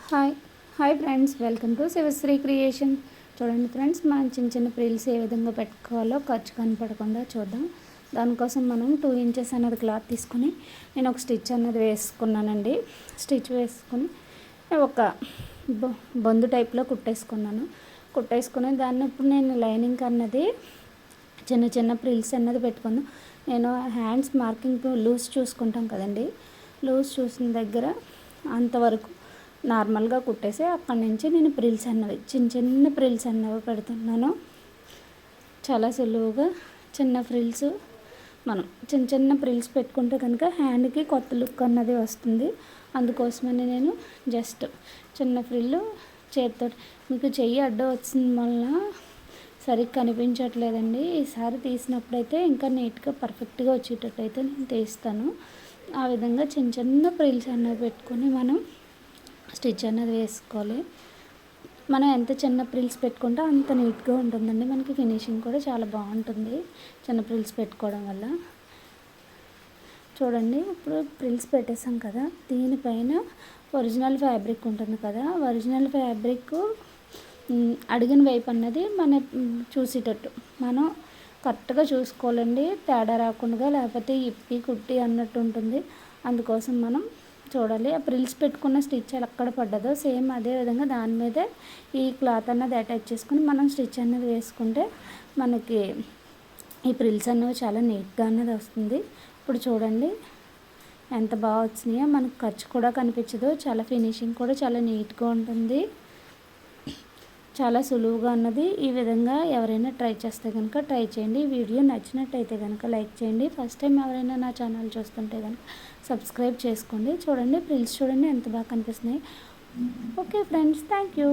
Hi hi friends, welcome to Sivasri creation. చూడండి friends, మనం చిన్న చిన్న ప్రిల్స్ ఏ విధంగా పెట్టుకోవాలో ఖర్చు కనపడకుండా చూద్దాం. దానికోసం మనం 2 ఇంచెస్ అనేది క్లాత్ తీసుకుని నేను ఒక స్టిచ్ అనేది వేసుకున్నానండి. స్టిచ్ వేసుకుని ఒక బొందు టైప్లో కుట్టేసుకుని దాన్ని ఇప్పుడు నేను లైనింగ్ అన్నది చిన్న చిన్న ప్రిల్స్ అన్నది పెట్టుకుందాం. నేను హ్యాండ్స్ మార్కింగ్ లూజ్ చూసుకుంటాం కదండి, లూజ్ చూసిన దగ్గర అంతవరకు నార్మల్గా కుట్టేసి అక్కడి నుంచి నేను ప్రిల్స్ అన్నవి చిన్న ప్రిల్స్ అన్నవి పెడుతున్నాను. చాలా సులువుగా చిన్న ఫ్రిల్స్ మనం చిన్న ప్రిల్స్ పెట్టుకుంటే కనుక హ్యాండ్కి కొత్త లుక్ అన్నది వస్తుంది. అందుకోసమని నేను జస్ట్ చిన్న ఫ్రిల్లు చేతితో, మీకు చెయ్యి అడ్డం వచ్చిన వల్ల సరిగ్గా కనిపించట్లేదండి. ఈసారి తీసినప్పుడైతే ఇంకా నీట్గా పర్ఫెక్ట్గా వచ్చేటట్టు అయితే నేను తీస్తాను. ఆ విధంగా చిన్న ప్రిల్స్ అన్నవి పెట్టుకొని మనం స్టిచ్ అనేది వేసుకోవాలి. మనం ఎంత చిన్న ప్రిల్స్ పెట్టుకుంటే అంత నీట్గా ఉంటుందండి. మనకి ఫినిషింగ్ కూడా చాలా బాగుంటుంది చిన్న ప్రిల్స్ పెట్టుకోవడం వల్ల. చూడండి, ఇప్పుడు ప్రిల్స్ పెట్టేసాం కదా, దీనిపైన ఒరిజినల్ ఫ్యాబ్రిక్ ఉంటుంది కదా, ఒరిజినల్ ఫ్యాబ్రిక్ అడిగిన వైపు అన్నది మన చూసేటట్టు మనం కరెక్ట్గా చూసుకోవాలండి, తేడా రాకుండా, లేకపోతే ఇప్పి కుట్టి అన్నట్టు ఉంటుంది. అందుకోసం మనం చూడాలి. ఆ ప్రిల్స్ పెట్టుకున్న స్టిచ్ ఎక్కడ పడ్డదో సేమ్ అదే విధంగా దాని మీదే ఈ క్లాత్ అన్నది అటాచ్ చేసుకుని మనం స్టిచ్ అనేది వేసుకుంటే మనకి ఈ ప్రిల్స్ అనేవి చాలా నీట్గా అన్నది వస్తుంది. ఇప్పుడు చూడండి ఎంత బాగా వచ్చినాయో, మనకు ఖర్చు కూడా కనిపించదు, చాలా ఫినిషింగ్ కూడా చాలా నీట్గా ఉంటుంది. చాలా సులువుగా అన్నది. ఈ విధంగా ఎవరైనా ట్రై చేస్తే కనుక ట్రై చేయండి. ఈ వీడియో నచ్చినట్టయితే కనుక లైక్ చేయండి. ఫస్ట్ టైం ఎవరైనా నా ఛానల్ చూస్తుంటే కనుక సబ్స్క్రైబ్ చేసుకోండి. చూడండి ప్రిల్స్ చూడండి ఎంత బాగా కనిపిస్తున్నాయి. Okay friends, thank you.